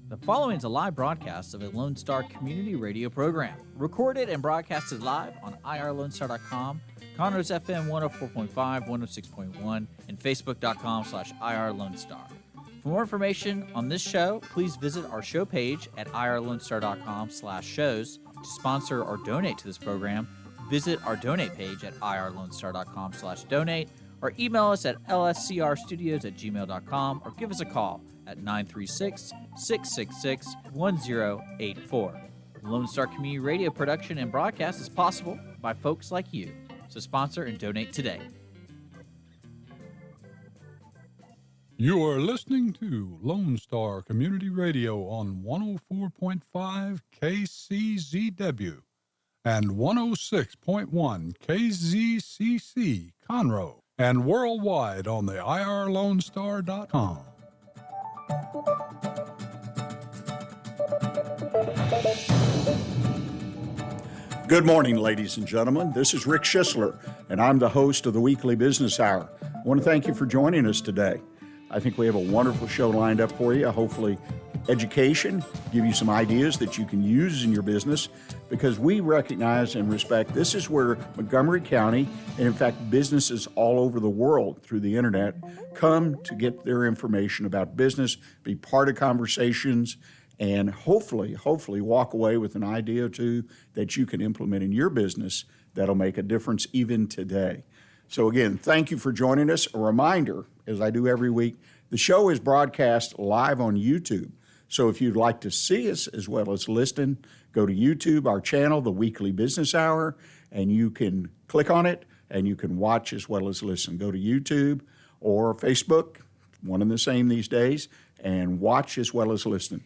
The following is a live broadcast of a Lone Star community radio program, recorded and broadcasted live on irlonestar.com, Conroe's FM 104.5, 106.1, and facebook.com/irlonestar. For more information on this show, please visit our show page at irlonestar.com/shows. To sponsor or donate to this program, visit our donate page at irlonestar.com/donate, or email us at lscrstudios@gmail.com, or give us a call at 936-666-1084. Lone Star Community Radio production and broadcast is possible by folks like you. So sponsor and donate today. You are listening to Lone Star Community Radio on 104.5 KCZW and 106.1 KZCC Conroe, and worldwide on the irlonestar.com. Good morning, ladies and gentlemen. This is Rick Schissler, and I'm the host of the Weekly Business Hour. I want to thank you for joining us today. I think we have a wonderful show lined up for you. Hopefully, education, give you some ideas that you can use in your business, because we recognize and respect this is where Montgomery County, and in fact, businesses all over the world through the internet, come to get their information about business, be part of conversations, and hopefully walk away with an idea or two that you can implement in your business that'll make a difference even today. So again, thank you for joining us. A reminder, as I do every week, the show is broadcast live on YouTube. So if you'd like to see us as well as listen, go to YouTube, our channel, The Weekly Business Hour, and you can click on it and you can watch as well as listen. Go to YouTube or Facebook, one and the same these days, and watch as well as listen.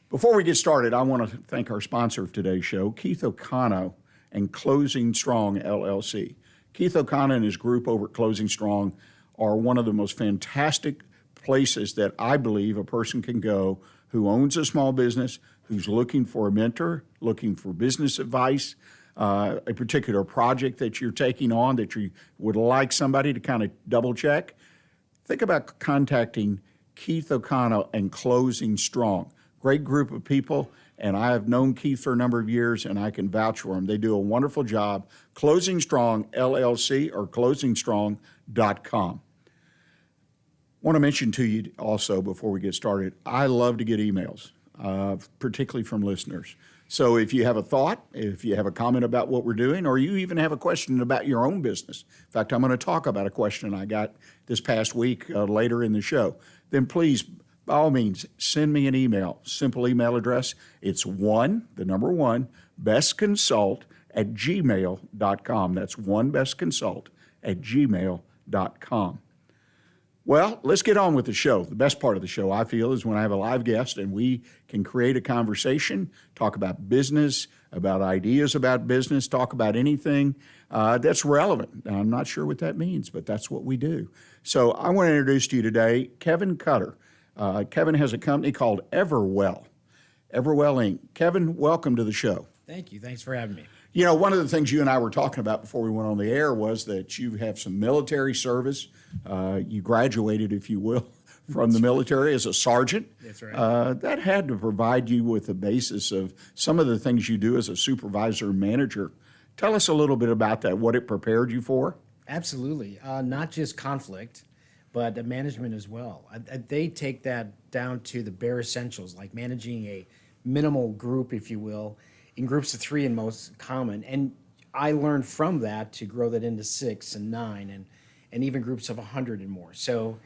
Before we get started, I want to thank our sponsor of today's show, Keith O'Connor and Closing Strong, LLC. Keith O'Connor and his group over at Closing Strong are one of the most fantastic places that I believe a person can go who owns a small business, who's looking for a mentor, looking for business advice, a particular project that you're taking on that you would like somebody to kind of double check. Think about contacting Keith O'Connor and Closing Strong. Great group of people, and I have known Keith for a number of years, and I can vouch for him. They do a wonderful job. Closing Strong, LLC, or closingstrong.com. I want to mention to you also before we get started, I love to get emails, particularly from listeners. So if you have a thought, if you have a comment about what we're doing, or you even have a question about your own business, in fact, I'm going to talk about a question I got this past week later in the show, then please, by all means, send me an email. Simple email address. It's bestconsult@gmail.com. That's bestconsult@gmail.com. Well, let's get on with the show. The best part of the show, I feel, is when I have a live guest and we can create a conversation, talk about business, about ideas about business, talk about anything that's relevant. Now, I'm not sure what that means, but that's what we do. So I want to introduce to you today Kevin Kutter. Kevin has a company called Everwell Inc. Kevin, welcome to the show. Thank you. Thanks for having me. You know, one of the things you and I were talking about before we went on the air was that you have some military service. You graduated, if you will, from the military as a sergeant. That's right. That had to provide you with a basis of some of the things you do as a supervisor and manager. Tell us a little bit about that, what it prepared you for. Absolutely. Not just conflict, but management as well. They take that down to the bare essentials, like managing a minimal group, if you will, in groups of 3 and most common. And I learned from that to grow that into 6 and 9 and even groups of 100 and more. So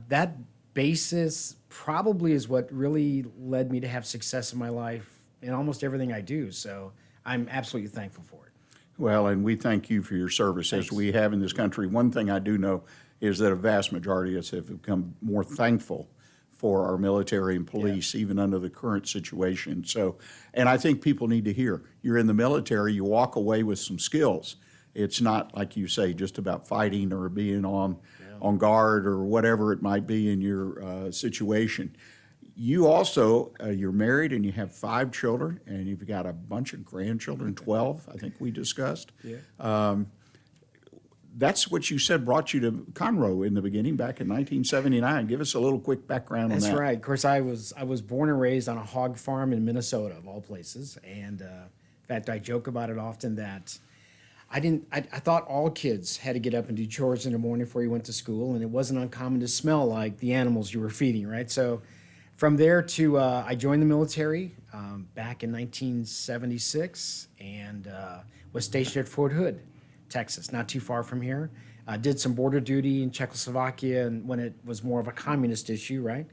that basis probably is what really led me to have success in my life in almost everything I do. So I'm absolutely thankful for it. Well, and we thank you for your service. Thanks. As we have in this country. One thing I do know is that a vast majority of us have become more thankful for our military and police, even under the current situation. So, and I think people need to hear, you're in the military, you walk away with some skills. It's not, like you say, just about fighting or being on guard or whatever it might be in your situation. You also, you're married and you have 5 children, and you've got a bunch of grandchildren, 12, I think we discussed. Yeah. that's what you said brought you to Conroe in the beginning back in 1979. Give us a little quick background on that. That's right. Of course, I was born and raised on a hog farm in Minnesota, of all places. And in fact, I joke about it often that I thought all kids had to get up and do chores in the morning before you went to school, and it wasn't uncommon to smell like the animals you were feeding, right? So from there to I joined the military back in 1976 and was stationed at Fort Hood, Texas, not too far from here. Did some border duty in Czechoslovakia and when it was more of a communist issue, right?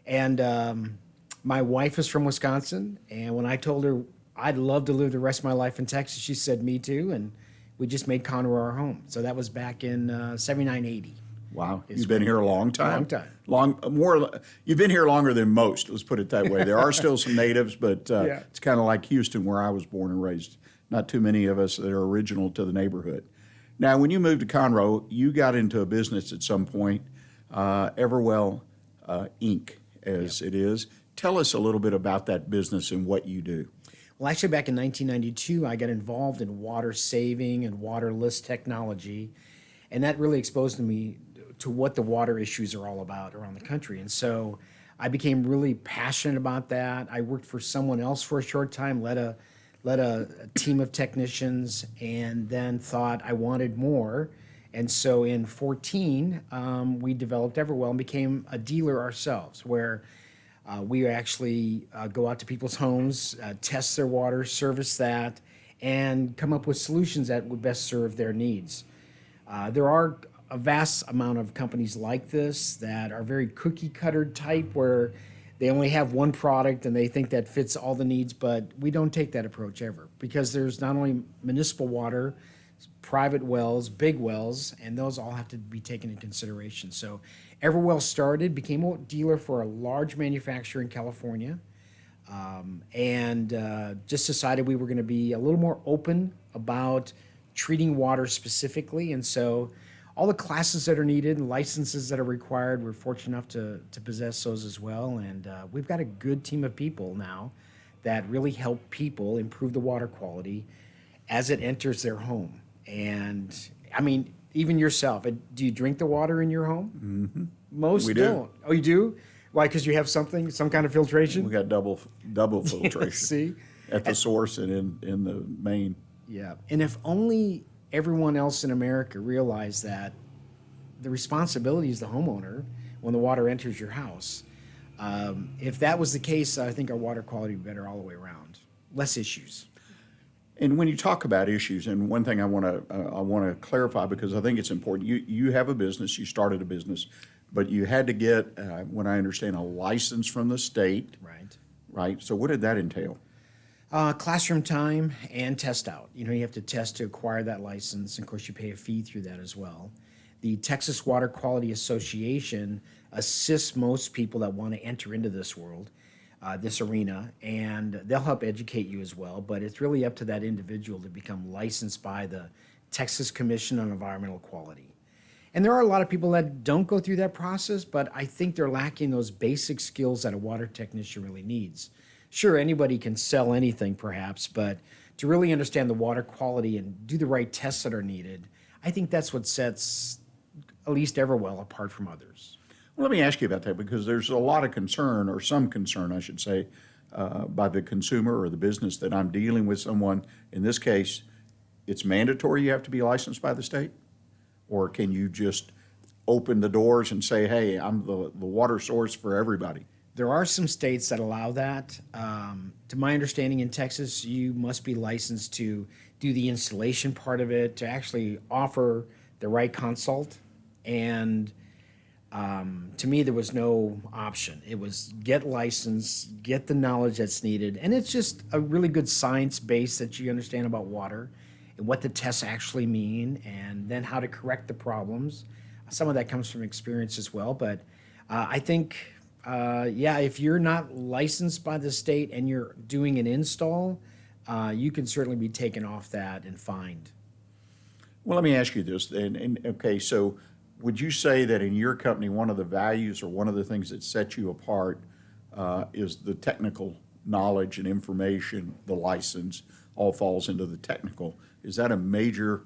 And my wife is from Wisconsin, and when I told her I'd love to live the rest of my life in Texas, she said, me too, and we just made Conroe our home. So that was back in 79, 80. Wow, you've been here a long time. Long time. You've been here longer than most. Let's put it that way. There are still some natives, but Yeah. it's kind of like Houston, where I was born and raised. Not too many of us that are original to the neighborhood. Now, when you moved to Conroe, you got into a business at some point, Everwell Inc., as it is. Tell us a little bit about that business and what you do. Well, actually, back in 1992, I got involved in water saving and waterless technology, and that really exposed me to what the water issues are all about around the country. And so I became really passionate about that. I worked for someone else for a short time, led a team of technicians, and then thought I wanted more. And so in 14, we developed Everwell and became a dealer ourselves, where we actually go out to people's homes, test their water, service that, and come up with solutions that would best serve their needs. There are a vast amount of companies like this that are very cookie cutter type, where they only have one product and they think that fits all the needs, but we don't take that approach ever, because there's not only municipal water, private wells, big wells, and those all have to be taken into consideration. So Everwell became a dealer for a large manufacturer in California, and just decided we were going to be a little more open about treating water specifically. And so all the classes that are needed and licenses that are required, we're fortunate enough to possess those as well. And we've got a good team of people now that really help people improve the water quality as it enters their home. And I mean, even yourself, do you drink the water in your home? Mm-hmm. Most We do. don't. Oh, you do? Why? Because you have some kind of filtration? We got double filtration. See? At the source and in the main. Yeah. And if only everyone else in America realized that the responsibility is the homeowner when the water enters your house. If that was the case, I think our water quality would be better all the way around. Less issues. And when you talk about issues, and one thing I want to clarify, because I think it's important. You have a business. You started a business, but you had to get, when I understand, a license from the state. Right. Right. So what did that entail? Classroom time and test out. You have to test to acquire that license. And of course, you pay a fee through that as well. The Texas Water Quality Association assists most people that want to enter into this world, this arena, and they'll help educate you as well. But it's really up to that individual to become licensed by the Texas Commission on Environmental Quality. And there are a lot of people that don't go through that process, but I think they're lacking those basic skills that a water technician really needs. Sure, anybody can sell anything perhaps, but to really understand the water quality and do the right tests that are needed, I think that's what sets at least Everwell apart from others. Well, let me ask you about that, because there's a lot of concern, or some concern, I should say, by the consumer or the business that I'm dealing with someone. In this case, it's mandatory you have to be licensed by the state? Or can you just open the doors and say, hey, I'm the water source for everybody? There are some states that allow that. To my understanding, in Texas, you must be licensed to do the installation part of it, to actually offer the right consult. And to me, there was no option. It was get licensed, get the knowledge that's needed. And it's just a really good science base that you understand about water and what the tests actually mean, and then how to correct the problems. Some of that comes from experience as well. But I think, if you're not licensed by the state and you're doing an install, you can certainly be taken off that and fined. Well, let me ask you this. Okay, so would you say that in your company, one of the values or one of the things that sets you apart is the technical knowledge and information, the license, all falls into the technical? Is that a major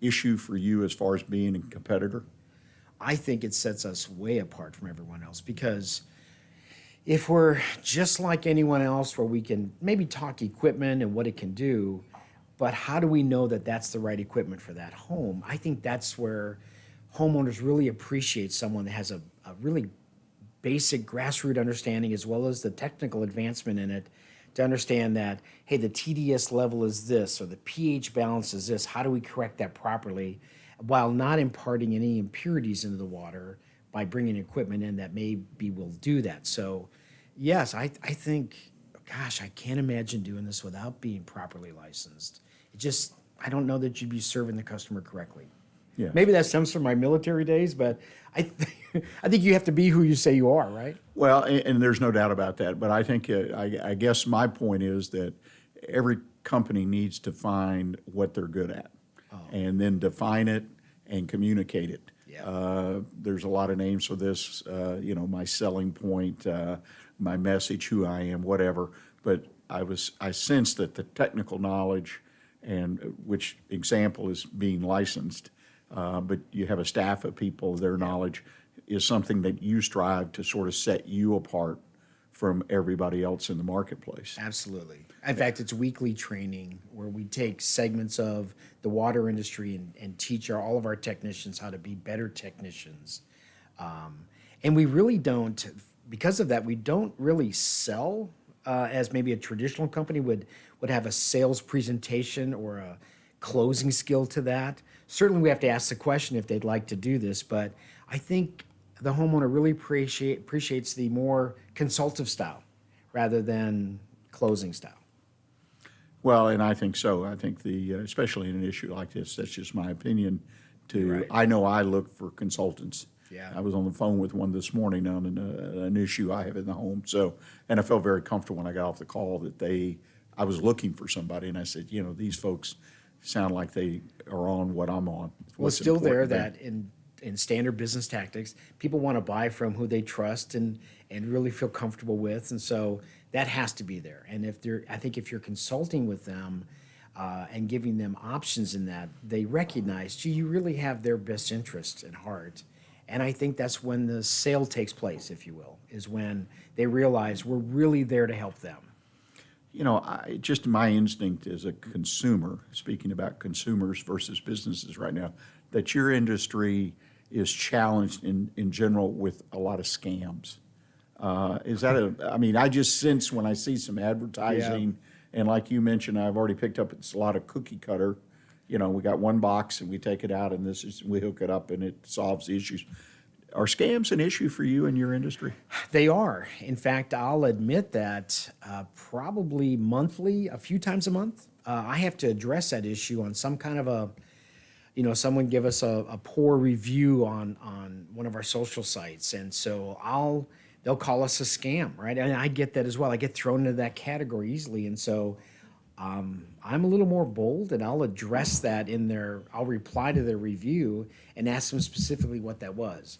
issue for you as far as being a competitor? I think it sets us way apart from everyone else because if we're just like anyone else where we can maybe talk equipment and what it can do, but how do we know that that's the right equipment for that home? I think that's where homeowners really appreciate someone that has a really basic grassroots understanding as well as the technical advancement in it to understand that, hey, the TDS level is this or the pH balance is this. How do we correct that properly while not imparting any impurities into the water by bringing equipment in that maybe will do that? So, yes, I think, gosh, I can't imagine doing this without being properly licensed. I don't know that you'd be serving the customer correctly. Yeah. Maybe that stems from my military days, but I think you have to be who you say you are, right? Well, and there's no doubt about that. But I think, I guess my point is that every company needs to find what they're good at and then define it and communicate it. Yeah. There's a lot of names for this, my selling point, my message, who I am, whatever. But I sensed that the technical knowledge, and which example is being licensed, but you have a staff of people, their knowledge is something that you strive to sort of set you apart from everybody else in the marketplace. Absolutely. In fact, it's weekly training where we take segments of the water industry and teach all of our technicians how to be better technicians. And we really don't, because of that, we don't really sell as maybe a traditional company would have a sales presentation or a closing skill to that. Certainly we have to ask the question if they'd like to do this, but I think the homeowner really appreciates the more consultative style rather than closing style. Well, and I think so. I think especially in an issue like this, that's just my opinion. Right. I know I look for consultants. Yeah. I was on the phone with one this morning on an issue I have in the home. So, and I felt very comfortable when I got off the call that I was looking for somebody, and I said, these folks sound like they are on what I'm on. Well, it's still there that in standard business tactics, people want to buy from who they trust and really feel comfortable with, and so that has to be there. And I think if you're consulting with them and giving them options in that, they recognize, gee, you really have their best interest at heart. And I think that's when the sale takes place, if you will, is when they realize we're really there to help them. Just my instinct as a consumer, speaking about consumers versus businesses right now, that your industry is challenged in general with a lot of scams. I just sense when I see some advertising, and like you mentioned, I've already picked up, it's a lot of cookie cutter. We got one box and we take it out and we hook it up and it solves the issues. Are scams an issue for you in your industry? They are. In fact, I'll admit that probably monthly, a few times a month, I have to address that issue on some kind of someone give us a poor review on one of our social sites. And so they'll call us a scam, right? And I get that as well. I get thrown into that category easily. And so I'm a little more bold and I'll address that I'll reply to their review and ask them specifically what that was.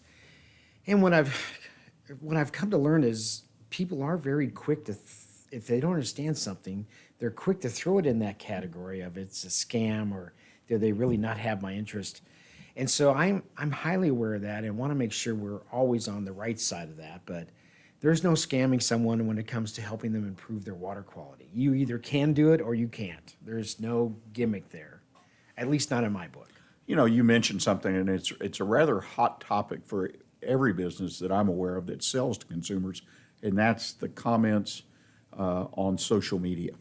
And what I've come to learn is people are very quick to, if they don't understand something, they're quick to throw it in that category of it's a scam or do they really not have my interest. And so I'm highly aware of that and want to make sure we're always on the right side of that. But there's no scamming someone when it comes to helping them improve their water quality. You either can do it or you can't. There's no gimmick there, at least not in my book. You mentioned something, and it's a rather hot topic for every business that I'm aware of that sells to consumers, and that's the comments on social media.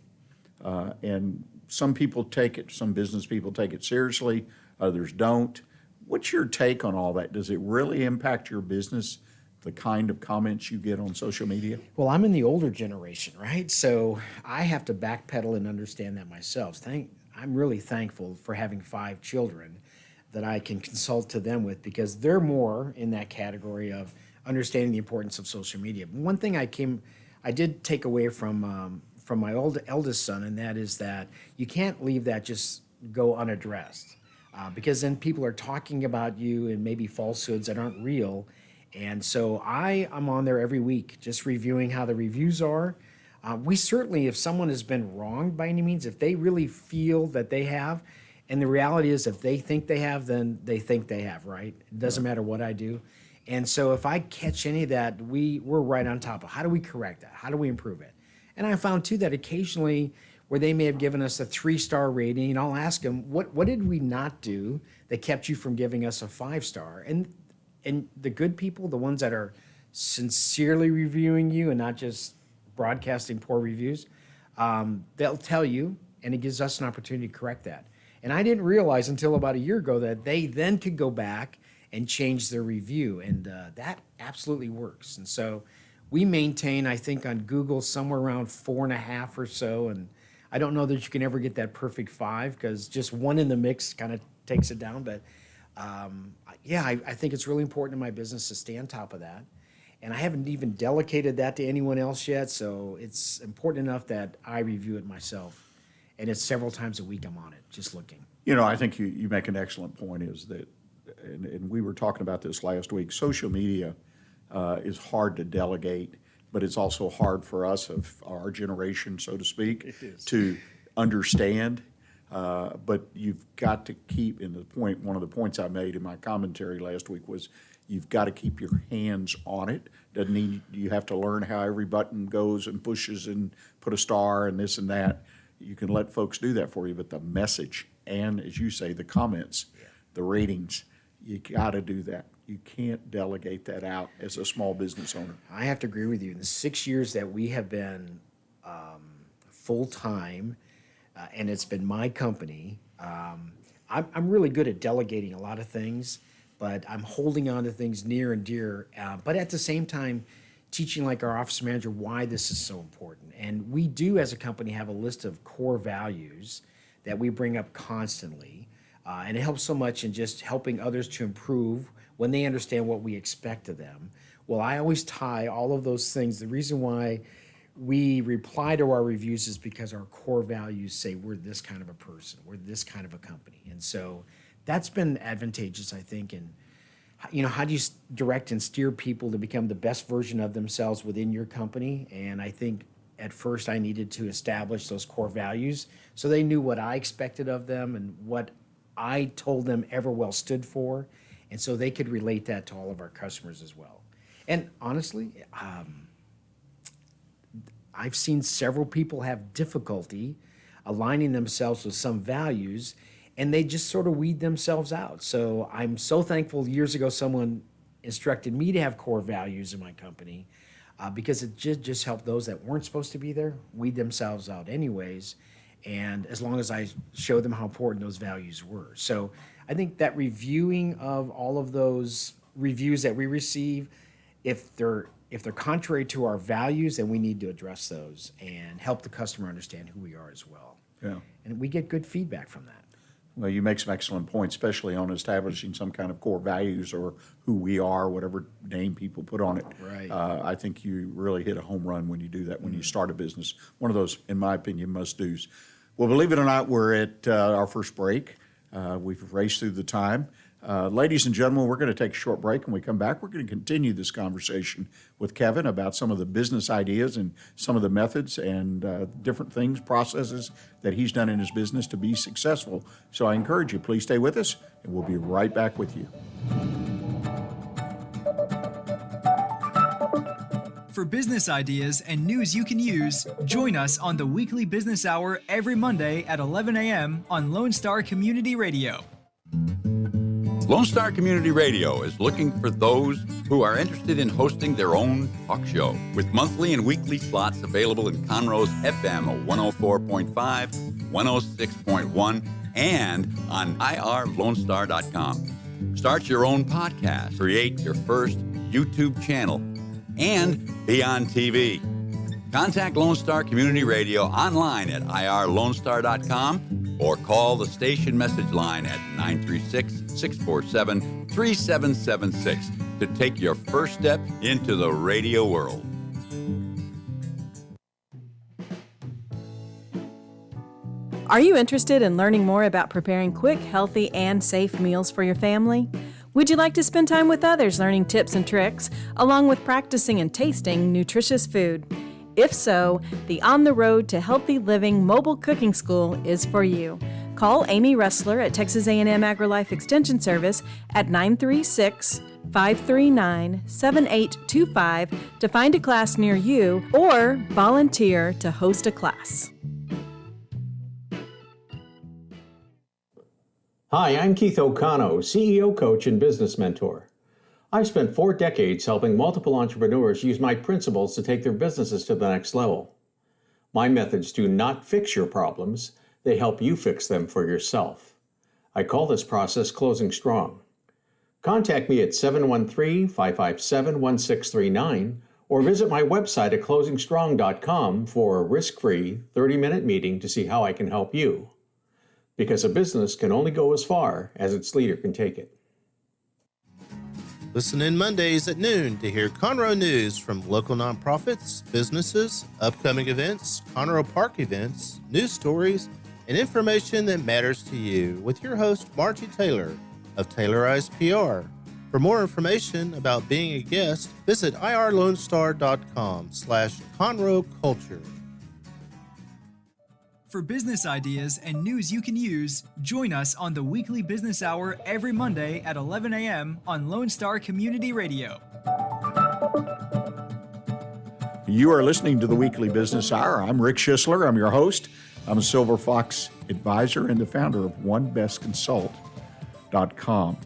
And some business people take it seriously, others don't. What's your take on all that? Does it really impact your business, the kind of comments you get on social media? Well, I'm in the older generation, right? So I have to backpedal and understand that myself. I'm really thankful for having 5 children that I can consult to them with because they're more in that category of understanding the importance of social media. One thing I did take away from my eldest son, and that is that you can't leave that just go unaddressed because then people are talking about you and maybe falsehoods that aren't real. And so I'm on there every week just reviewing how the reviews are. We certainly, if someone has been wronged by any means, if they really feel that they have, And the reality is, if they think they have, then they think they have, right? It doesn't matter what I do. And so if I catch any of that, we're right on top of how do we correct that? How do we improve it? And I found, too, that occasionally where they may have given us a 3-star rating, and I'll ask them, what did we not do that kept you from giving us a 5-star? And the good people, the ones that are sincerely reviewing you and not just broadcasting poor reviews, they'll tell you, and it gives us an opportunity to correct that. And I didn't realize until about a year ago that they then could go back and change their review, and that absolutely works. And so we maintain, I think, on Google somewhere around 4.5 or so, and I don't know that you can ever get that perfect 5 because just one in the mix kind of takes it down. But I think it's really important in my business to stay on top of that. And I haven't even delegated that to anyone else yet, so it's important enough that I review it myself. And it's several times a week I'm on it, just looking. I think you make an excellent point is that, and we were talking about this last week, social media is hard to delegate, but it's also hard for us of our generation, so to speak, to understand. But you've got to keep, one of the points I made in my commentary last week was you've got to keep your hands on it. Doesn't mean you have to learn how every button goes and pushes and put a star and this and that. You can let folks do that for you, but the message and, as you say, the comments, the ratings, you got to do that. You can't delegate that out as a small business owner. I have to agree with you. In the 6 years that we have been full-time, and it's been my company, I'm really good at delegating a lot of things, but I'm holding on to things near and dear, but at the same time, teaching like our office manager why this is so important. And we do, as a company, have a list of core values that we bring up constantly, and it helps so much in just helping others to improve when they understand what we expect of them. Well, I always tie all of those things. The reason why we reply to our reviews is because our core values say we're this kind of a person, we're this kind of a company. And so that's been advantageous, I think. And how do you direct and steer people to become the best version of themselves within your company? And I think at first I needed to establish those core values so they knew what I expected of them and what I told them Everwell stood for. And so they could relate that to all of our customers as well. And honestly, I've seen several people have difficulty aligning themselves with some values, and they just sort of weed themselves out. So I'm so thankful years ago someone instructed me to have core values in my company because it just helped those that weren't supposed to be there weed themselves out anyways, and as long as I showed them how important those values were. So I think that reviewing of all of those reviews that we receive, if they're contrary to our values, then we need to address those and help the customer understand who we are as well. Yeah. And we get good feedback from that. Well, you make some excellent points, especially on establishing some kind of core values or who we are, whatever name people put on it. Right. I think you really hit a home run when you do that, when you start a business. One of those, in my opinion, must-dos. Well, believe it or not, we're at our first break. We've raced through the time. Ladies and gentlemen, we're going to take a short break. When we come back, we're going to continue this conversation with Kevin about some of the business ideas and some of the methods and different things, processes that he's done in his business to be successful. So I encourage you, please stay with us, and we'll be right back with you. For business ideas and news you can use, join us on the Weekly Business Hour every Monday at 11 a.m. on Lone Star Community Radio. Lone Star Community Radio is looking for those who are interested in hosting their own talk show with monthly and weekly slots available in Conroe's FM 104.5, 106.1, and on irlonestar.com. Start your own podcast, create your first YouTube channel, and be on TV. Contact Lone Star Community Radio online at irlonestar.com or call the station message line at 936-647-3776 to take your first step into the radio world. Are you interested in learning more about preparing quick, healthy, and safe meals for your family? Would you like to spend time with others learning tips and tricks, along with practicing and tasting nutritious food? If so, the On the Road to Healthy Living Mobile Cooking School is for you. Call Amy Ressler at Texas A&M AgriLife Extension Service at 936-539-7825 to find a class near you or volunteer to host a class. Hi, I'm Keith O'Connor, CEO coach and business mentor. I've spent 4 decades helping multiple entrepreneurs use my principles to take their businesses to the next level. My methods do not fix your problems, they help you fix them for yourself. I call this process closing strong. Contact me at 713-557-1639 or visit my website at closingstrong.com for a risk-free 30-minute meeting to see how I can help you. Because a business can only go as far as its leader can take it. Listen in Mondays at noon to hear Conroe news from local nonprofits, businesses, upcoming events, Conroe Park events, news stories, and information that matters to you with your host, Margie Taylor of Taylorized PR. For more information about being a guest, visit irlonestar.com/Conroe Culture. For business ideas and news you can use, join us on the Weekly Business Hour every Monday at 11 a.m. on Lone Star Community Radio. You are listening to the Weekly Business Hour. I'm Rick Schissler. I'm your host. I'm a Silver Fox advisor and the founder of OneBestConsult.com.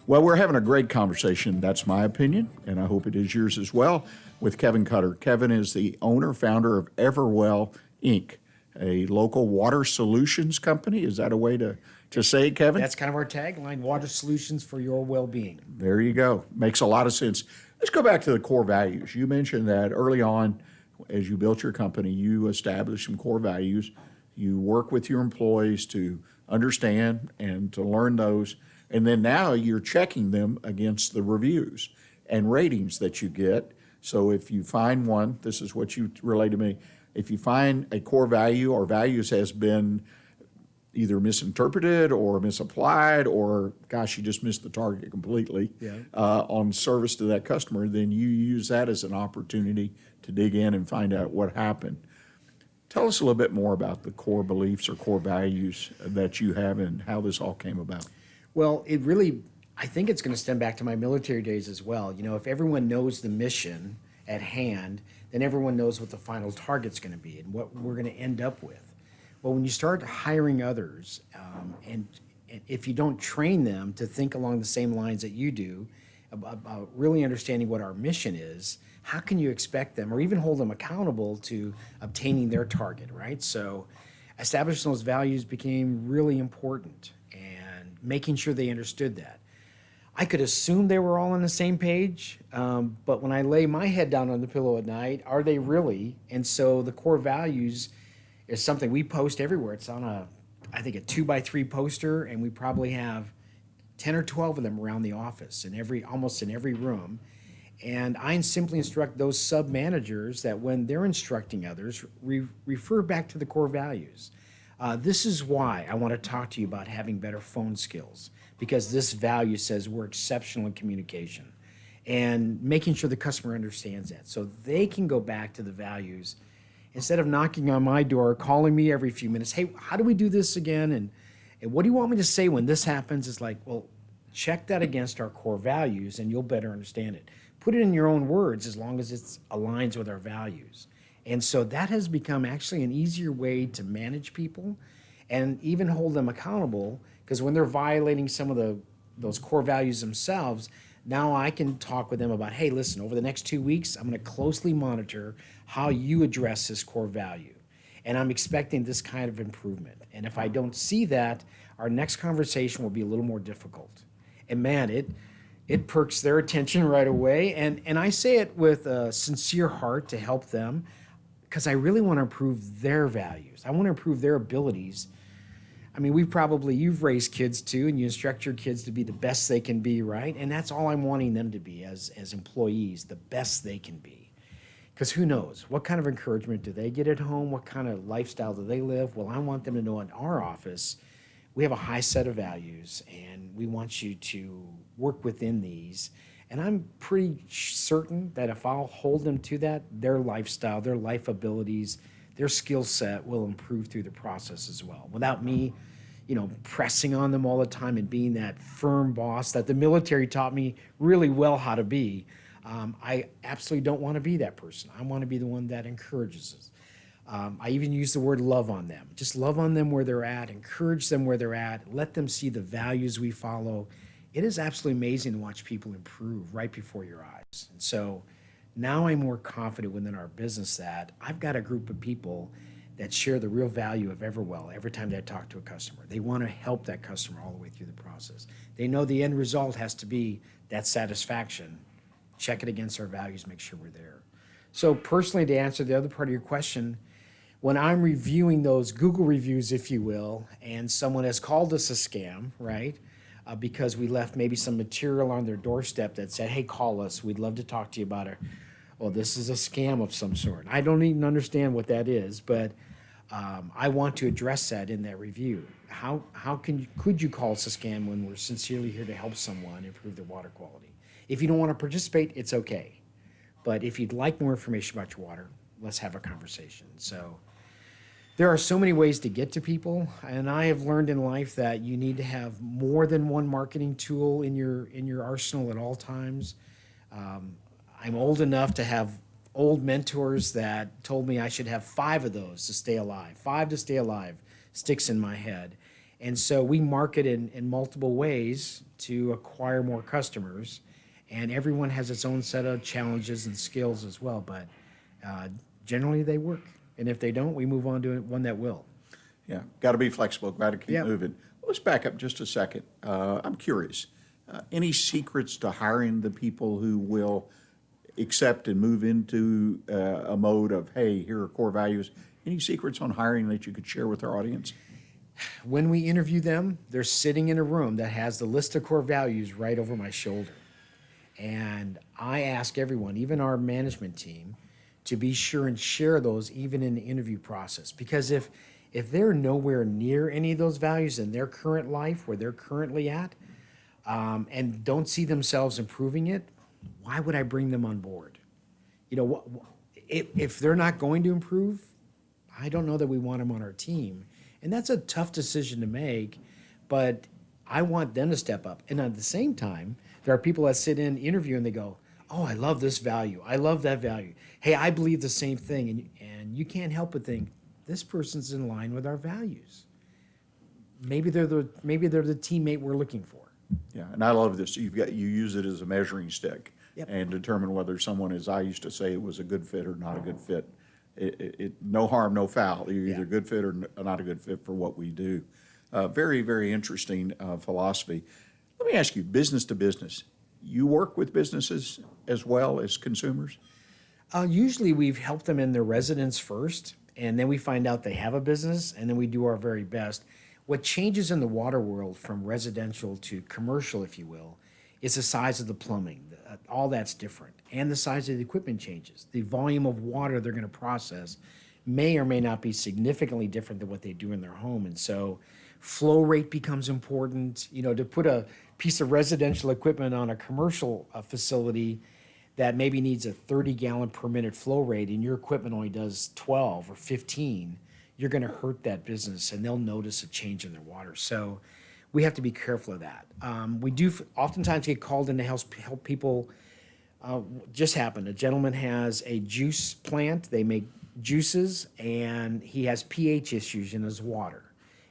Well, we're having a great conversation. That's my opinion, and I hope it is yours as well, with Kevin Kutter. Kevin is the owner, founder of Everwell, Inc., a local water solutions company. Is that a way to say it, Kevin? That's kind of our tagline, water solutions for your well-being. There you go. Makes a lot of sense. Let's go back to the core values. You mentioned that early on, as you built your company, you established some core values. You work with your employees to understand and to learn those. And then now you're checking them against the reviews and ratings that you get. So if you find one, this is what you relay to me, if you find a core value or values has been either misinterpreted or misapplied or, gosh, you just missed the target completely on service to that customer, then you use that as an opportunity to dig in and find out what happened. Tell us a little bit more about the core beliefs or core values that you have and how this all came about. Well, it really, I think it's going to stem back to my military days as well. You know, if everyone knows the mission at hand, then everyone knows what the final target's going to be and what we're going to end up with. Well, when you start hiring others, and if you don't train them to think along the same lines that you do, about really understanding what our mission is, how can you expect them or even hold them accountable to obtaining their target, right? So establishing those values became really important and making sure they understood that. I could assume they were all on the same page, but when I lay my head down on the pillow at night, are they really? And so the core values is something we post everywhere. It's on I think a 2x3 poster, and we probably have 10 or 12 of them around the office almost in every room. And I simply instruct those sub-managers that when they're instructing others, refer back to the core values. This is why I want to talk to you about having better phone skills, because this value says we're exceptional in communication and making sure the customer understands that so they can go back to the values instead of knocking on my door, calling me every few minutes. Hey, how do we do this again? And what do you want me to say when this happens? It's like, well, check that against our core values and you'll better understand it. Put it in your own words as long as it aligns with our values. And so that has become actually an easier way to manage people and even hold them accountable, because when they're violating some of those core values themselves, now I can talk with them about, hey, listen, over the next 2 weeks, I'm going to closely monitor how you address this core value. And I'm expecting this kind of improvement. And if I don't see that, our next conversation will be a little more difficult. And man, it perks their attention right away. And I say it with a sincere heart to help them, because I really want to improve their values. I want to improve their abilities. I mean, you've raised kids too, and you instruct your kids to be the best they can be, right? And that's all I'm wanting them to be as employees, the best they can be. Because who knows, what kind of encouragement do they get at home? What kind of lifestyle do they live? Well, I want them to know in our office, we have a high set of values, and we want you to work within these. And I'm pretty certain that if I'll hold them to that, their lifestyle, their life abilities, their skill set will improve through the process as well. Without me, pressing on them all the time and being that firm boss that the military taught me really well how to be. I absolutely don't want to be that person. I want to be the one that encourages us. I even use the word love on them. Just love on them where they're at, encourage them where they're at, let them see the values we follow. It is absolutely amazing to watch people improve right before your eyes. And so now I'm more confident within our business that I've got a group of people that share the real value of Everwell every time they talk to a customer. They want to help that customer all the way through the process. They know the end result has to be that satisfaction. Check it against our values, make sure we're there. So personally, to answer the other part of your question, when I'm reviewing those Google reviews, if you will, and someone has called us a scam, right? Because we left maybe some material on their doorstep that said, hey, call us, we'd love to talk to you about it. Well, this is a scam of some sort. I don't even understand what that is, but I want to address that in that review. How could you call us a scam when we're sincerely here to help someone improve their water quality? If you don't want to participate, it's okay. But if you'd like more information about your water, let's have a conversation. So there are so many ways to get to people, and I have learned in life that you need to have more than one marketing tool in your arsenal at all times. I'm old enough to have old mentors that told me I should have 5 of those to stay alive. 5 to stay alive sticks in my head. And so we market in multiple ways to acquire more customers, and everyone has its own set of challenges and skills as well, but generally they work. And if they don't, we move on to one that will. Yeah, got to be flexible, got to keep Yep. moving. Let's back up just a second. I'm curious. Any secrets to hiring the people who will accept and move into a mode of, hey, here are core values? Any secrets on hiring that you could share with our audience? When we interview them, they're sitting in a room that has the list of core values right over my shoulder. And I ask everyone, even our management team, to be sure and share those even in the interview process. Because if they're nowhere near any of those values in their current life, where they're currently at, and don't see themselves improving it, why would I bring them on board? If they're not going to improve, I don't know that we want them on our team. And that's a tough decision to make, but I want them to step up. And at the same time, there are people that sit in interview and they go, oh, I love this value. I love that value. Hey, I believe the same thing. And you can't help but think, this person's in line with our values. Maybe they're the teammate we're looking for. Yeah, and I love this. You use it as a measuring stick. Yep. And determine whether someone, as I used to say, was a good fit or not a good fit. No harm, no foul. You're either a good fit or not a good fit for what we do. Very, very interesting philosophy. Let me ask you, business to business, you work with businesses as well as consumers? Usually we've helped them in their residence first, and then we find out they have a business, and then we do our very best. What changes in the water world from residential to commercial, if you will, is the size of the plumbing. All that's different. And the size of the equipment changes. The volume of water they're going to process may or may not be significantly different than what they do in their home. And so flow rate becomes important. To put a piece of residential equipment on a commercial facility that maybe needs a 30-gallon per minute flow rate and your equipment only does 12 or 15, you're going to hurt that business and they'll notice a change in their water. So we have to be careful of that. We do oftentimes get called in to help people. Just happened. A gentleman has a juice plant. They make juices, and he has pH issues in his water.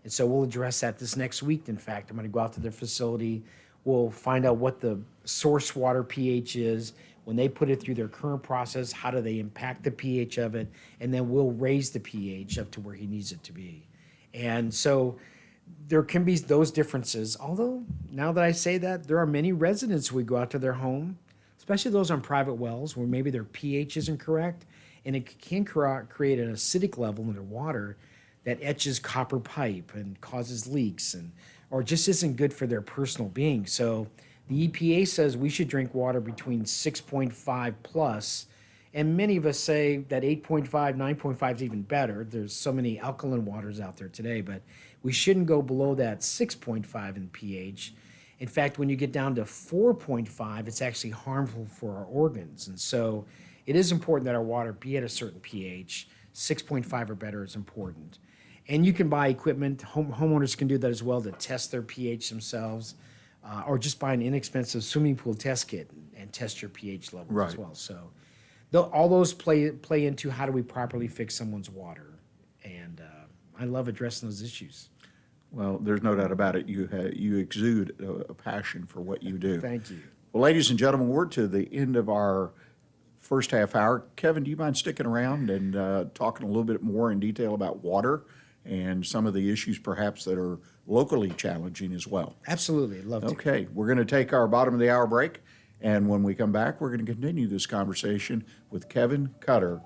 And so we'll address that this next week. In fact, I'm going to go out to their facility. We'll find out what the source water pH is. When they put it through their current process, how do they impact the pH of it? And then we'll raise the pH up to where he needs it to be. And so there can be those differences. Although, now that I say that, there are many residents who we go out to their home, especially those on private wells where maybe their pH isn't correct, and it can create an acidic level in their water that etches copper pipe and causes leaks, or just isn't good for their personal being. So the EPA says we should drink water between 6.5 plus, and many of us say that 8.5, 9.5 is even better. There's so many alkaline waters out there today, but we shouldn't go below that 6.5 in pH. In fact, when you get down to 4.5, it's actually harmful for our organs. And so it is important that our water be at a certain pH. 6.5 or better is important. And you can buy equipment, homeowners can do that as well, to test their pH themselves, or just buy an inexpensive swimming pool test kit and test your pH levels Right. as well. So all those play into how do we properly fix someone's water. And I love addressing those issues. Well, there's no doubt about it. You exude a passion for what you do. Thank you. Well, ladies and gentlemen, we're to the end of our first half hour. Kevin, do you mind sticking around and talking a little bit more in detail about water and some of the issues perhaps that are locally challenging as well? Absolutely. I'd love to. Okay, we're going to take our bottom of the hour break, and when we come back, we're going to continue this conversation with Kevin Kutter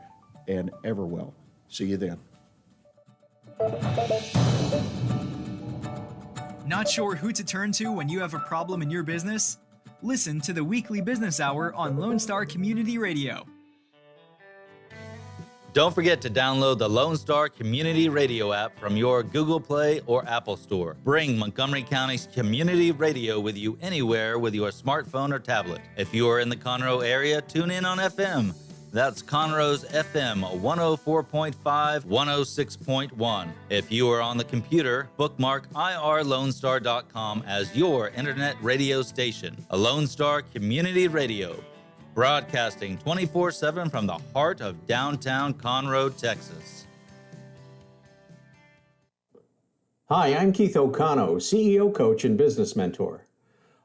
and Everwell. See you then. Not sure who to turn to when you have a problem in your business? Listen to the Weekly Business Hour on Lone Star Community Radio. Don't forget to download the Lone Star Community Radio app from your Google Play or Apple Store. Bring Montgomery County's community radio with you anywhere with your smartphone or tablet. If you are in the Conroe area, tune in on FM. That's Conroe's FM 104.5, 106.1. If you are on the computer, bookmark irlonestar.com as your internet radio station. A Lone Star Community Radio, broadcasting 24/7 from the heart of downtown Conroe, Texas. Hi, I'm Keith O'Connell, CEO, coach, and business mentor.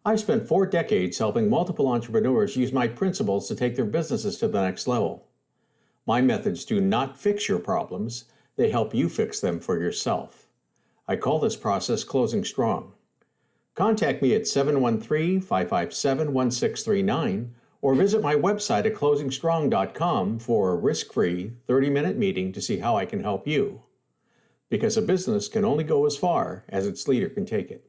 I've spent 4 decades helping multiple entrepreneurs use my principles to take their businesses to the next level. My methods do not fix your problems, they help you fix them for yourself. I call this process closing strong. Contact me at 713-557-1639 or visit my website at closingstrong.com for a risk-free 30-minute meeting to see how I can help you. Because a business can only go as far as its leader can take it.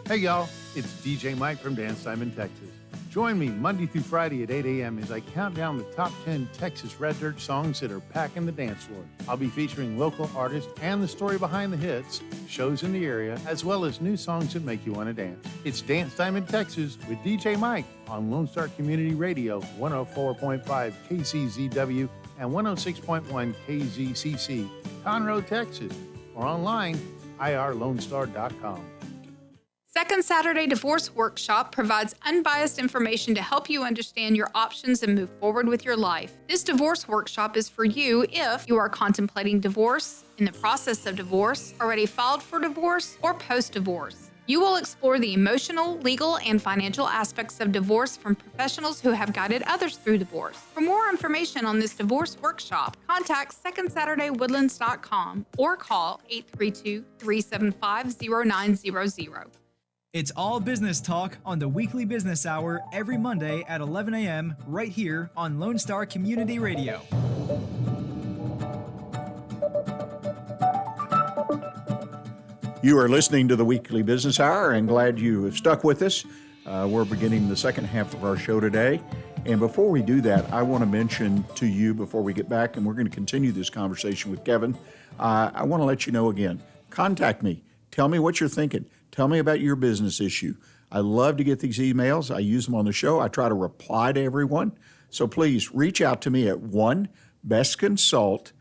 Hey y'all, it's DJ Mike from Dance Time in Texas. Join me Monday through Friday at 8 a.m. as I count down the top 10 Texas Red Dirt songs that are packing the dance floor. I'll be featuring local artists and the story behind the hits, shows in the area, as well as new songs that make you want to dance. It's Dance Time in Texas with DJ Mike on Lone Star Community Radio, 104.5 KCZW and 106.1 KZCC, Conroe, Texas, or online, irlonestar.com. Second Saturday Divorce Workshop provides unbiased information to help you understand your options and move forward with your life. This divorce workshop is for you if you are contemplating divorce, in the process of divorce, already filed for divorce, or post-divorce. You will explore the emotional, legal, and financial aspects of divorce from professionals who have guided others through divorce. For more information on this divorce workshop, contact SecondSaturdayWoodlands.com or call 832-375-0900. It's all business talk on the Weekly Business Hour every Monday at 11 a.m. right here on Lone Star Community Radio. You are listening to the Weekly Business Hour, and glad you have stuck with us. We're beginning the second half of our show today. And before we do that, I want to mention to you before we get back, and we're going to continue this conversation with Kevin, I want to let you know again, contact me. Tell me what you're thinking. Tell me about your business issue. I love to get these emails. I use them on the show. I try to reply to everyone. So please reach out to me at onebestconsult.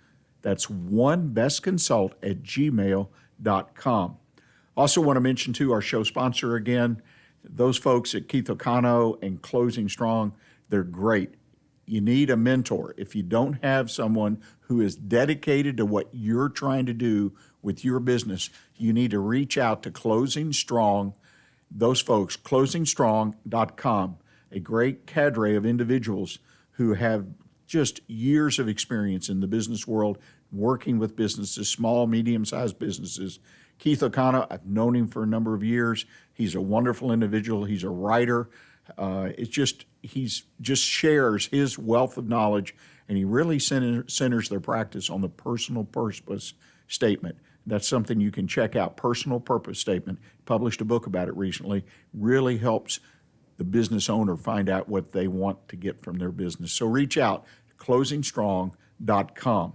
That's onebestconsult@gmail.com. Also want to mention, too, our show sponsor again, those folks at Keith O'Connell and Closing Strong. They're great. You need a mentor. If you don't have someone who is dedicated to what you're trying to do with your business, you need to reach out to Closing Strong, those folks, closingstrong.com, a great cadre of individuals who have just years of experience in the business world, working with businesses, small, medium-sized businesses. Keith O'Connell, I've known him for a number of years. He's a wonderful individual. He's a writer. He's just shares his wealth of knowledge, and he really centers their practice on the personal purpose statement. That's something you can check out, personal purpose statement. Published a book about it recently. Really helps the business owner find out what they want to get from their business. So reach out, closingstrong.com.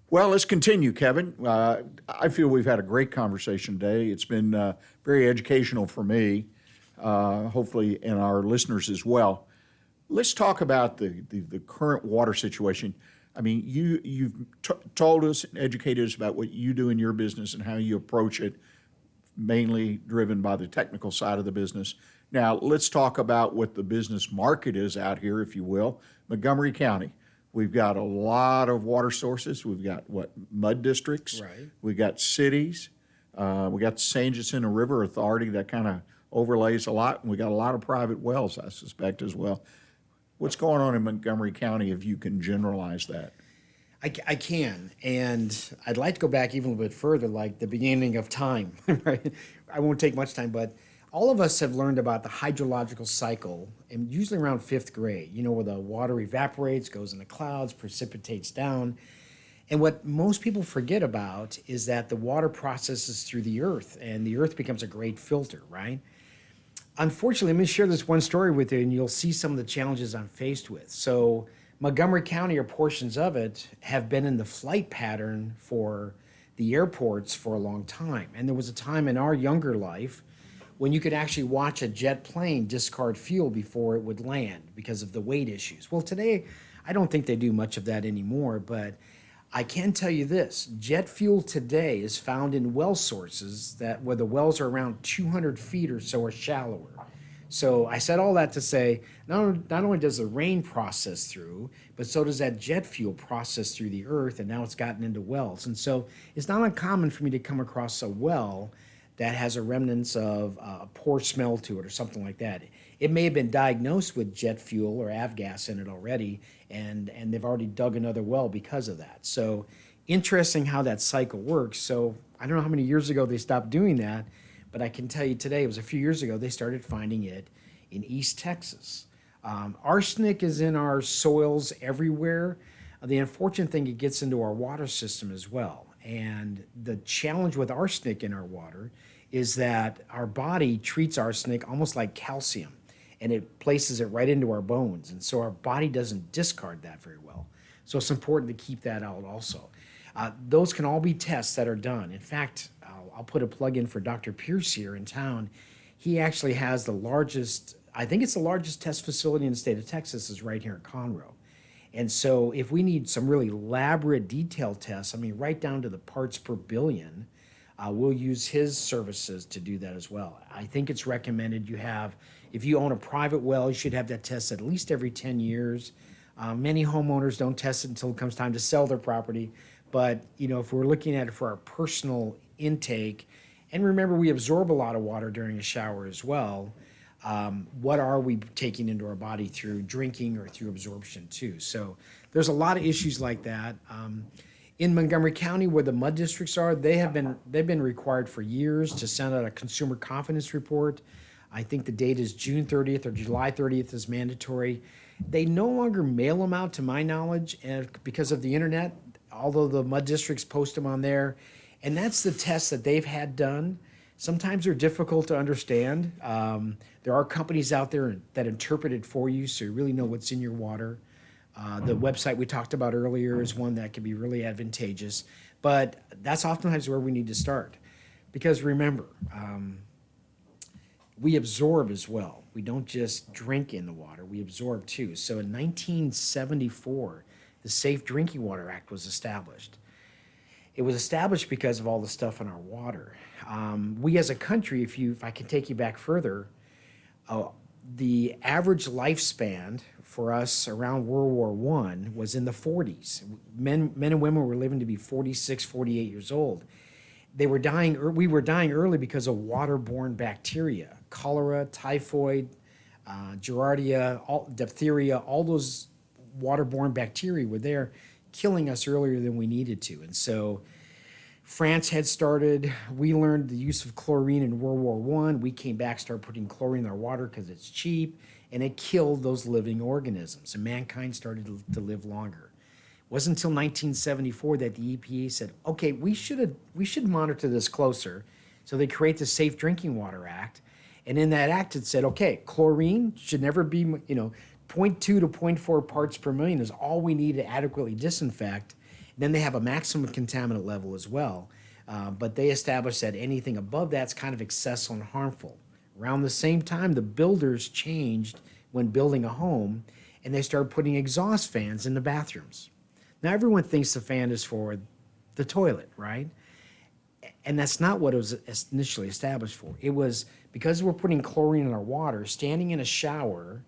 Well, let's continue, Kevin. I feel we've had a great conversation today. It's been very educational for me, hopefully, and our listeners as well. Let's talk about the current water situation. I mean, you've told us and educated us about what you do in your business and how you approach it, mainly driven by the technical side of the business. Now, let's talk about what the business market is out here, if you will. Montgomery County. We've got a lot of water sources. We've got, mud districts. Right. We've got cities. We got the San Jacinto River Authority that kind of overlays a lot. And we got a lot of private wells, I suspect, as well. What's going on in Montgomery County, if you can generalize that? I can, and I'd like to go back even a little bit further, like the beginning of time, right? I won't take much time, but all of us have learned about the hydrological cycle, and usually around 5th grade, where the water evaporates, goes in the clouds, precipitates down. And what most people forget about is that the water processes through the earth, and the earth becomes a great filter, right? Unfortunately, let me share this one story with you, and you'll see some of the challenges I'm faced with. So Montgomery County, or portions of it, have been in the flight pattern for the airports for a long time. And there was a time in our younger life when you could actually watch a jet plane discard fuel before it would land because of the weight issues. Well, today, I don't think they do much of that anymore, but I can tell you this: jet fuel today is found in well sources where the wells are around 200 feet or so or shallower. So I said all that to say, not only does the rain process through, but so does that jet fuel process through the earth, and now it's gotten into wells. And so it's not uncommon for me to come across a well that has a remnants of a poor smell to it or something like that. It may have been diagnosed with jet fuel or avgas in it already, and they've already dug another well because of that. So interesting how that cycle works. So I don't know how many years ago they stopped doing that, but I can tell you today, it was a few years ago, they started finding it in East Texas. Arsenic is in our soils everywhere. The unfortunate thing, it gets into our water system as well. And the challenge with arsenic in our water is that our body treats arsenic almost like calcium, and it places it right into our bones. And so our body doesn't discard that very well. So it's important to keep that out also. Those can all be tests that are done. In fact, I'll put a plug in for Dr. Pierce here in town. He actually has the largest, I think it's the largest test facility in the state of Texas, is right here in Conroe. And so if we need some really elaborate detailed tests, I mean, right down to the parts per billion, we'll use his services to do that as well. I think it's recommended if you own a private well, you should have that tested at least every 10 years. Many homeowners don't test it until it comes time to sell their property. But, if we're looking at it for our personal intake, and remember, we absorb a lot of water during a shower as well. What are we taking into our body through drinking or through absorption too? So there's a lot of issues like that. In Montgomery County, where the mud districts are, they've been required for years to send out a consumer confidence report. I think the date is June 30th or July 30th is mandatory. They no longer mail them out, to my knowledge, because of the internet, although the mud districts post them on there. And that's the test that they've had done. Sometimes they're difficult to understand. There are companies out there that interpret it for you, so you really know what's in your water. The website we talked about earlier is one that can be really advantageous, but that's oftentimes where we need to start. Because remember, we absorb as well. We don't just drink in the water, we absorb too. So in 1974, the Safe Drinking Water Act was established. It was established because of all the stuff in our water. We as a country, if I can take you back further, the average lifespan for us around World War I was in the 40s. Men and women were living to be 46, 48 years old. We were dying early because of waterborne bacteria, cholera, typhoid, giardia, diphtheria, all those waterborne bacteria were there, killing us earlier than we needed to. And so France had started, we learned the use of chlorine in World War I. We came back, started putting chlorine in our water because it's cheap, and it killed those living organisms, and mankind started to live longer. It wasn't until 1974 that the EPA said, okay, we should monitor this closer. So they create the Safe Drinking Water Act, and in that act it said, okay, chlorine should never be, 0.2 to 0.4 parts per million is all we need to adequately disinfect. Then they have a maximum contaminant level as well. But they established that anything above that's kind of excessive and harmful. Around the same time, the builders changed when building a home, and they started putting exhaust fans in the bathrooms. Now, everyone thinks the fan is for the toilet, right? And that's not what it was initially established for. It was because we're putting chlorine in our water, standing in a shower,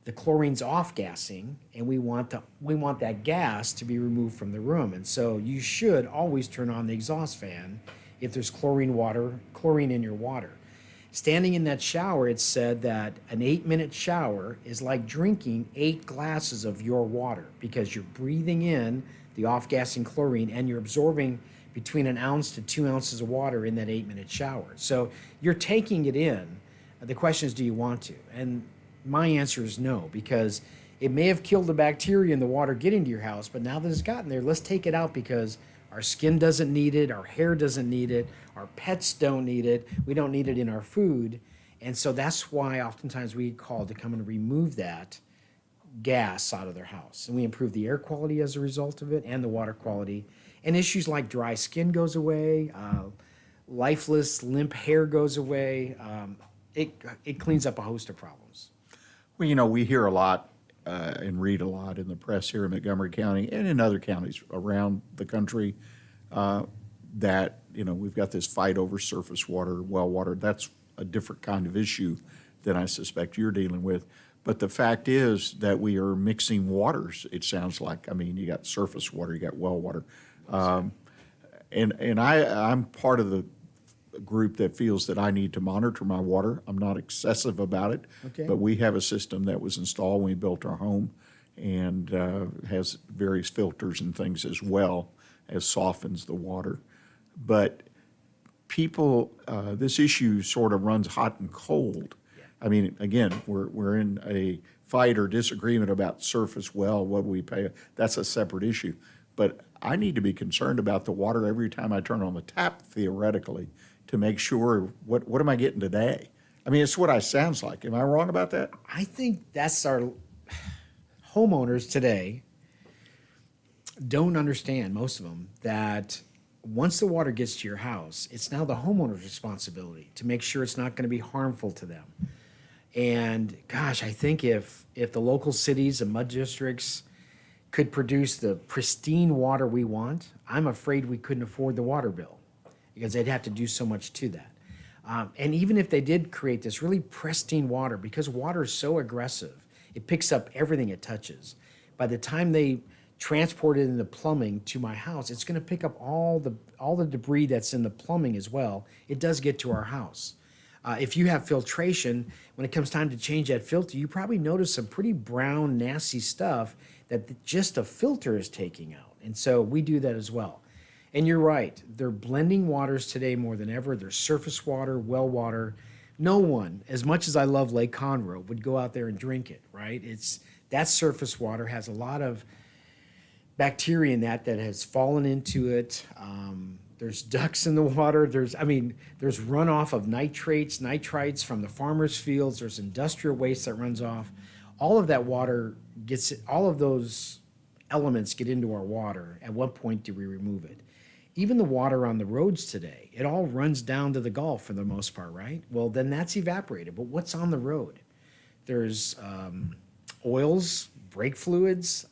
the chlorine's off-gassing, and we want that gas to be removed from the room. And so you should always turn on the exhaust fan if there's chlorine in your water. Standing in that shower, it's said that an 8-minute shower is like drinking 8 glasses of your water, because you're breathing in the off-gassing chlorine and you're absorbing between 1 ounce to 2 ounces of water in that 8-minute shower. So you're taking it in. The question is, do you want to? And my answer is no, because it may have killed the bacteria in the water getting to your house, but now that it's gotten there, let's take it out, because our skin doesn't need it, our hair doesn't need it, our pets don't need it, we don't need it in our food. And so that's why oftentimes we get called to come and remove that gas out of their house. And we improve the air quality as a result of it, and the water quality. And issues like dry skin goes away, lifeless, limp hair goes away. It cleans up a host of problems. Well, we hear a lot and read a lot in the press here in Montgomery County and in other counties around the country that, we've got this fight over surface water, well water. That's a different kind of issue than I suspect you're dealing with. But the fact is that we are mixing waters, it sounds like. I mean, you got surface water, you got well water. And I'm part of the group that feels that I need to monitor my water. I'm not excessive about it, but we have a system that was installed when we built our home, and has various filters and things as well as softens the water. But people, this issue sort of runs hot and cold. I mean, again, we're in a fight or disagreement about surface well, what do we pay? That's a separate issue. But I need to be concerned about the water every time I turn on the tap, theoretically, to make sure what am I getting today? I mean, it's what I sounds like. Am I wrong about that? I think that's our homeowners today don't understand, most of them, that once the water gets to your house, it's now the homeowner's responsibility to make sure it's not going to be harmful to them. And gosh, I think if the local cities and mud districts could produce the pristine water we want, I'm afraid we couldn't afford the water bill, because they'd have to do so much to that. And even if they did create this really pristine water, because water is so aggressive, it picks up everything it touches. By the time they transport it in the plumbing to my house, it's going to pick up all the debris that's in the plumbing as well. It does get to our house. If you have filtration, when it comes time to change that filter, you probably notice some pretty brown, nasty stuff that just a filter is taking out. And so we do that as well. And you're right, they're blending waters today more than ever. There's surface water, well water. No one, as much as I love Lake Conroe, would go out there and drink it, right? That surface water has a lot of bacteria in that has fallen into it. There's ducks in the water. There's runoff of nitrites from the farmers' fields. There's industrial waste that runs off. All of that water all of those elements get into our water. At what point do we remove it? Even the water on the roads today, it all runs down to the Gulf for the most part, right? Well, then that's evaporated. But what's on the road? There's oils, brake fluids,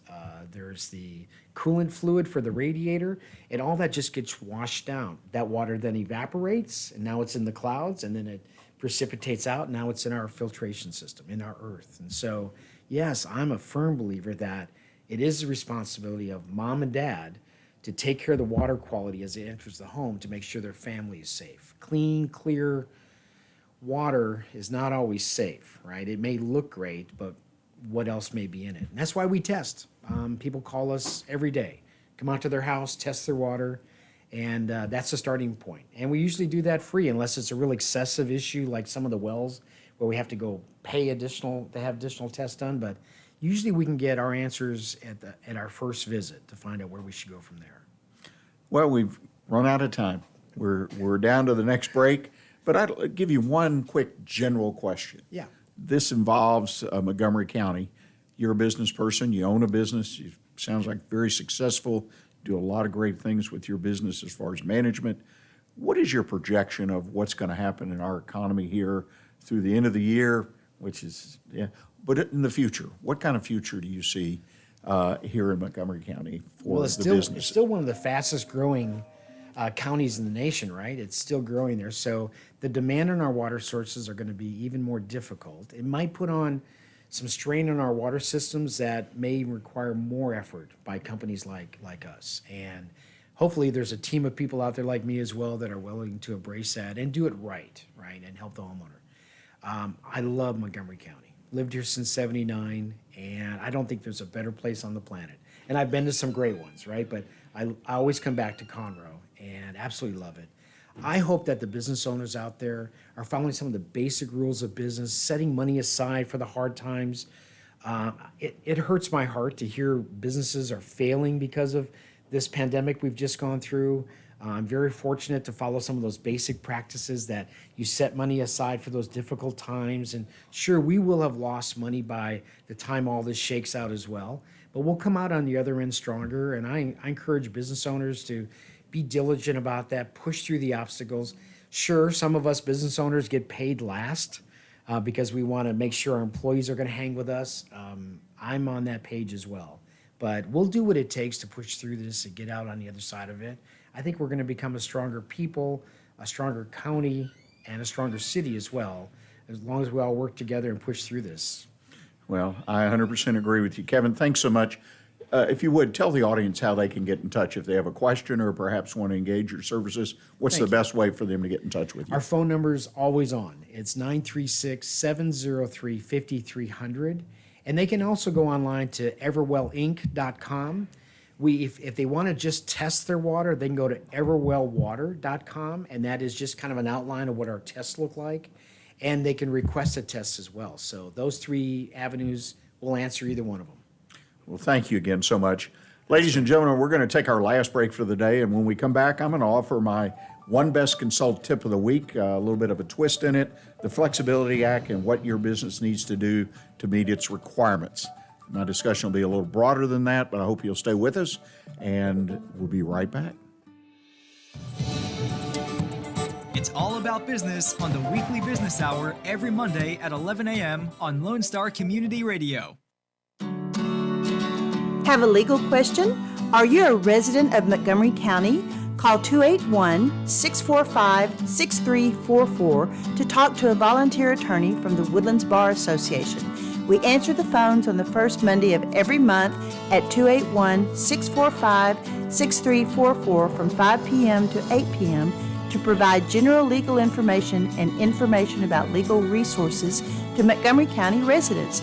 there's the coolant fluid for the radiator, and all that just gets washed down. That water then evaporates, and now it's in the clouds, and then it precipitates out. Now it's in our filtration system, in our earth. And so, yes, I'm a firm believer that it is the responsibility of mom and dad to take care of the water quality as it enters the home, to make sure their family is safe. Clean, clear water is not always safe, right? It may look great, but what else may be in it? And that's why we test. People call us every day, come out to their house, test their water, and that's the starting point. And we usually do that free, unless it's a real excessive issue like some of the wells where we have to go pay to have additional tests done. But usually we can get our answers at our first visit to find out where we should go from there. Well, we've run out of time. We're down to the next break, but I'd give you one quick general question. Yeah. This involves Montgomery County. You're a business person. You own a business. You sounds like very successful. Do a lot of great things with your business as far as management. What is your projection of what's going to happen in our economy here through the end of the year, but in the future? What kind of future do you see here in Montgomery County for Well, the it's business. still one of the fastest growing counties in the nation, right? It's still growing there. So the demand on our water sources are going to be even more difficult. It might put on some strain on our water systems that may require more effort by companies like us. And hopefully there's a team of people out there like me as well that are willing to embrace that and do it right, and help the homeowner. I love Montgomery County. Lived here since '79, and I don't think there's a better place on the planet. And I've been to some great ones, right? But I always come back to Conroe and absolutely love it. I hope that the business owners out there are following some of the basic rules of business, setting money aside for the hard times. It hurts my heart to hear businesses are failing because of this pandemic we've just gone through. I'm very fortunate to follow some of those basic practices that you set money aside for those difficult times. And sure, we will have lost money by the time all this shakes out as well, but we'll come out on the other end stronger. And I encourage business owners to be diligent about that, push through the obstacles. Sure, some of us business owners get paid last because we want to make sure our employees are going to hang with us. I'm on that page as well. But we'll do what it takes to push through this and get out on the other side of it. I think we're going to become a stronger people, a stronger county, and a stronger city as well, as long as we all work together and push through this. Well, I 100% agree with you. Kevin, thanks so much. If you would, tell the audience how they can get in touch if they have a question or perhaps want to engage your services. What's the best way for them to get in touch with you? Our phone number is always on. It's 936-703-5300. And they can also go online to everwellinc.com. If they want to just test their water, they can go to everwellwater.com, and that is just kind of an outline of what our tests look like. And they can request a test as well. So those three avenues will answer either one of them. Well, thank you again so much. Ladies and gentlemen, we're going to take our last break for the day, and when we come back, I'm going to offer my One Best Consult tip of the week, a little bit of a twist in it, the Flexibility Act, and what your business needs to do to meet its requirements. My discussion will be a little broader than that, but I hope you'll stay with us, and we'll be right back. It's all about business on the Weekly Business Hour every Monday at 11 a.m. on Lone Star Community Radio. Have a legal question? Are you a resident of Montgomery County? Call 281-645-6344 to talk to a volunteer attorney from the Woodlands Bar Association. We answer the phones on the first Monday of every month at 281-645-6344 from 5 p.m. to 8 p.m. to provide general legal information and information about legal resources to Montgomery County residents.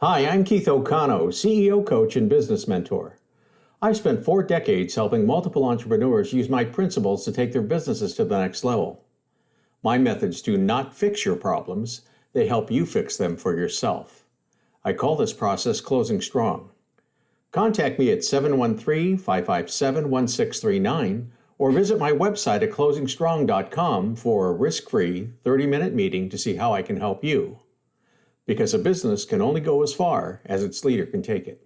Hi, I'm Keith O'Connell, CEO coach and business mentor. I've spent 4 decades helping multiple entrepreneurs use my principles to take their businesses to the next level. My methods do not fix your problems, they help you fix them for yourself. I call this process closing strong. Contact me at 713-557-1639 or visit my website at closingstrong.com for a risk-free 30-minute meeting to see how I can help you. Because a business can only go as far as its leader can take it.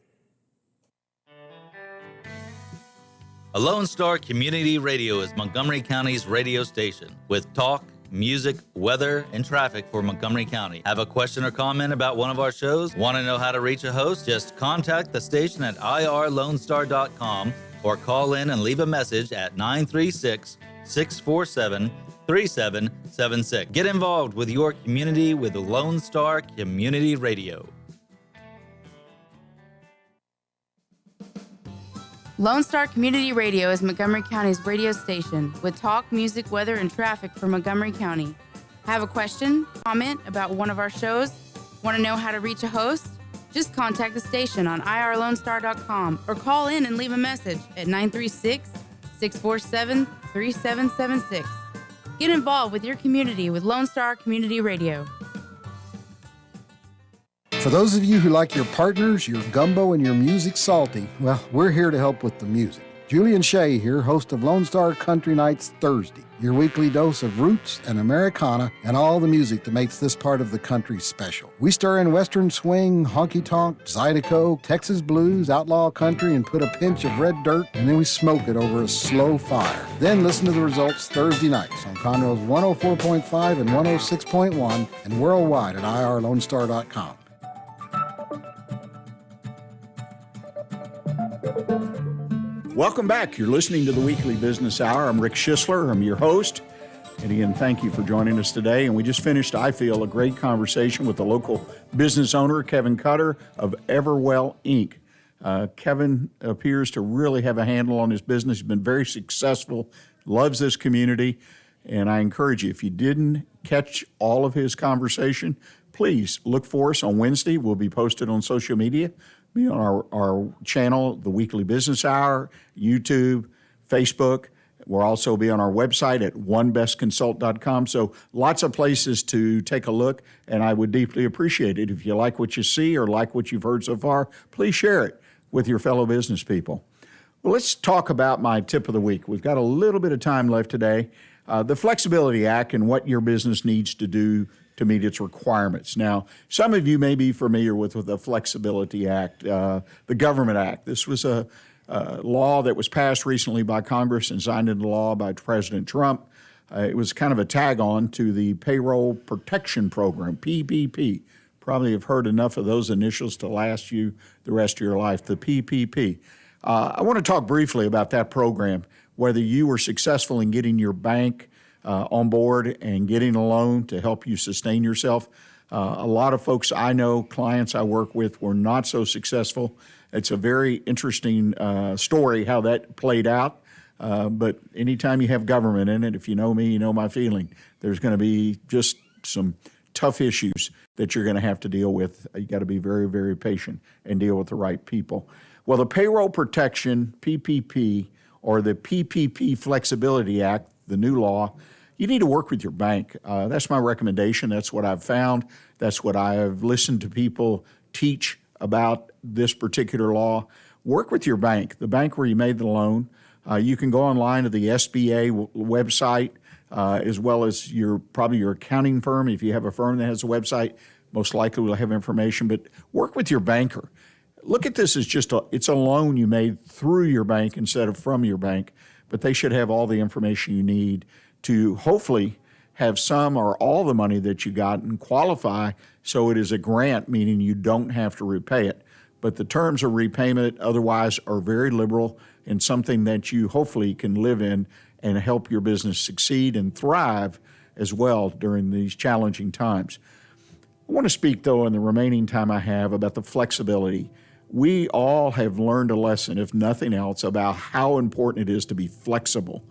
A Lone Star Community Radio is Montgomery County's radio station with talk, music, weather, and traffic for Montgomery County. Have a question or comment about one of our shows? Want to know how to reach a host? Just contact the station at irlonestar.com or call in and leave a message at 936-647-3776. Get involved with your community with the Lone Star Community Radio. Lone Star Community Radio is Montgomery County's radio station with talk, music, weather, and traffic for Montgomery County. Have a question, comment about one of our shows? Want to know how to reach a host? Just contact the station on irlonestar.com or call in and leave a message at 936-647-3776. Get involved with your community with Lone Star Community Radio. For those of you who like your partners, your gumbo, and your music salty, well, we're here to help with the music. Julian Shea here, host of Lone Star Country Nights Thursday, your weekly dose of roots and Americana and all the music that makes this part of the country special. We stir in Western swing, honky-tonk, Zydeco, Texas blues, outlaw country, and put a pinch of red dirt, and then we smoke it over a slow fire. Then listen to the results Thursday nights on Conroe's 104.5 and 106.1 and worldwide at irlonestar.com. Welcome back. You're listening to the Weekly Business Hour. I'm Rick Schissler. I'm your host. And again, thank you for joining us today. And we just finished, I feel, a great conversation with the local business owner, Kevin Kutter of Everwell, Inc. Kevin appears to really have a handle on his business. He's been very successful, loves this community. And I encourage you, if you didn't catch all of his conversation, please look for us on Wednesday. We'll be posted on social media, be on our channel, The Weekly Business Hour, YouTube, Facebook. We'll also be on our website at onebestconsult.com. So lots of places to take a look, and I would deeply appreciate it. If you like what you see or like what you've heard so far, please share it with your fellow business people. Well, let's talk about my tip of the week. We've got a little bit of time left today. The Flexibility Act and what your business needs to do to meet its requirements. Now, some of you may be familiar with the Flexibility Act, the Government Act. This was a law that was passed recently by Congress and signed into law by President Trump. It was kind of a tag-on to the Payroll Protection Program, PPP. Probably have heard enough of those initials to last you the rest of your life, the PPP. I want to talk briefly about that program, whether you were successful in getting your bank on board and getting a loan to help you sustain yourself. A lot of folks I know, clients I work with, were not so successful. It's a very interesting story how that played out. But anytime you have government in it, if you know me, you know my feeling. There's going to be just some tough issues that you're going to have to deal with. You got to be very, very patient and deal with the right people. Well, the Payroll Protection, PPP, or the PPP Flexibility Act, the new law, you need to work with your bank. That's my recommendation. That's what I've found. That's what I have listened to people teach about this particular law. Work with your bank, the bank where you made the loan. You can go online to the SBA website, as well as probably your accounting firm. If you have a firm that has a website, most likely will have information, but work with your banker. Look at this as it's a loan you made through your bank instead of from your bank, but they should have all the information you need to hopefully have some or all the money that you got and qualify so it is a grant, meaning you don't have to repay it. But the terms of repayment otherwise are very liberal and something that you hopefully can live in and help your business succeed and thrive as well during these challenging times. I want to speak, though, in the remaining time I have about the flexibility. We all have learned a lesson, if nothing else, about how important it is to be flexible.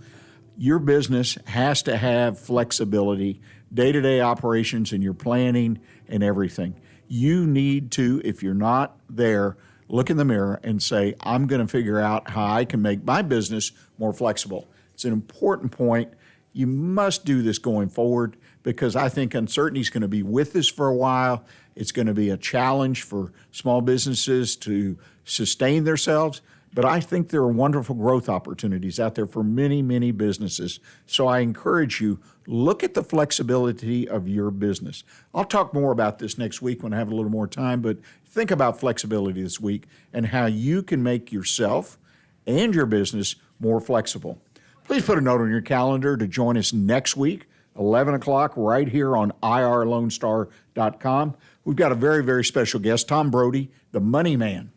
Your business has to have flexibility, day-to-day operations in your planning and everything. You need to, if you're not there, look in the mirror and say, I'm going to figure out how I can make my business more flexible. It's an important point. You must do this going forward because I think uncertainty is going to be with us for a while. It's going to be a challenge for small businesses to sustain themselves. But I think there are wonderful growth opportunities out there for many, many businesses. So I encourage you, look at the flexibility of your business. I'll talk more about this next week when I have a little more time, but think about flexibility this week and how you can make yourself and your business more flexible. Please put a note on your calendar to join us next week, 11 o'clock, right here on irlonestar.com. We've got a very, very special guest, Tom Brody, the money man.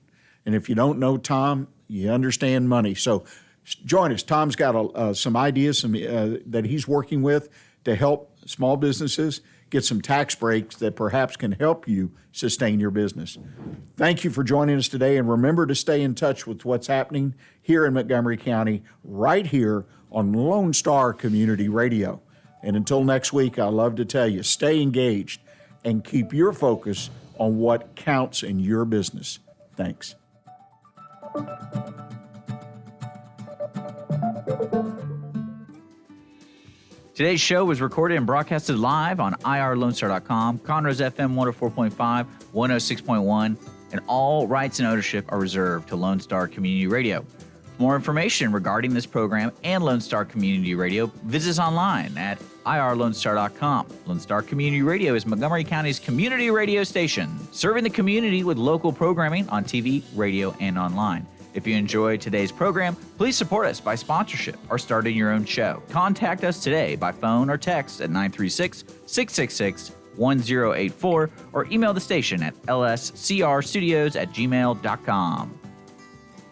And if you don't know Tom, you understand money. So join us. Tom's got some ideas that he's working with to help small businesses get some tax breaks that perhaps can help you sustain your business. Thank you for joining us today, and remember to stay in touch with what's happening here in Montgomery County, right here on Lone Star Community Radio. And until next week, I love to tell you, stay engaged and keep your focus on what counts in your business. Thanks. Today's show was recorded and broadcasted live on irlonestar.com, Conroe's FM 104.5, 106.1, and all rights and ownership are reserved to Lone Star Community Radio. For more information regarding this program and Lone Star Community Radio, visit us online at irlonestar.com. Lone Star Community Radio is Montgomery County's community radio station, serving the community with local programming on TV, radio, and online. If you enjoyed today's program, please support us by sponsorship or starting your own show. Contact us today by phone or text at 936-666-1084 or email the station at lscrstudios@gmail.com.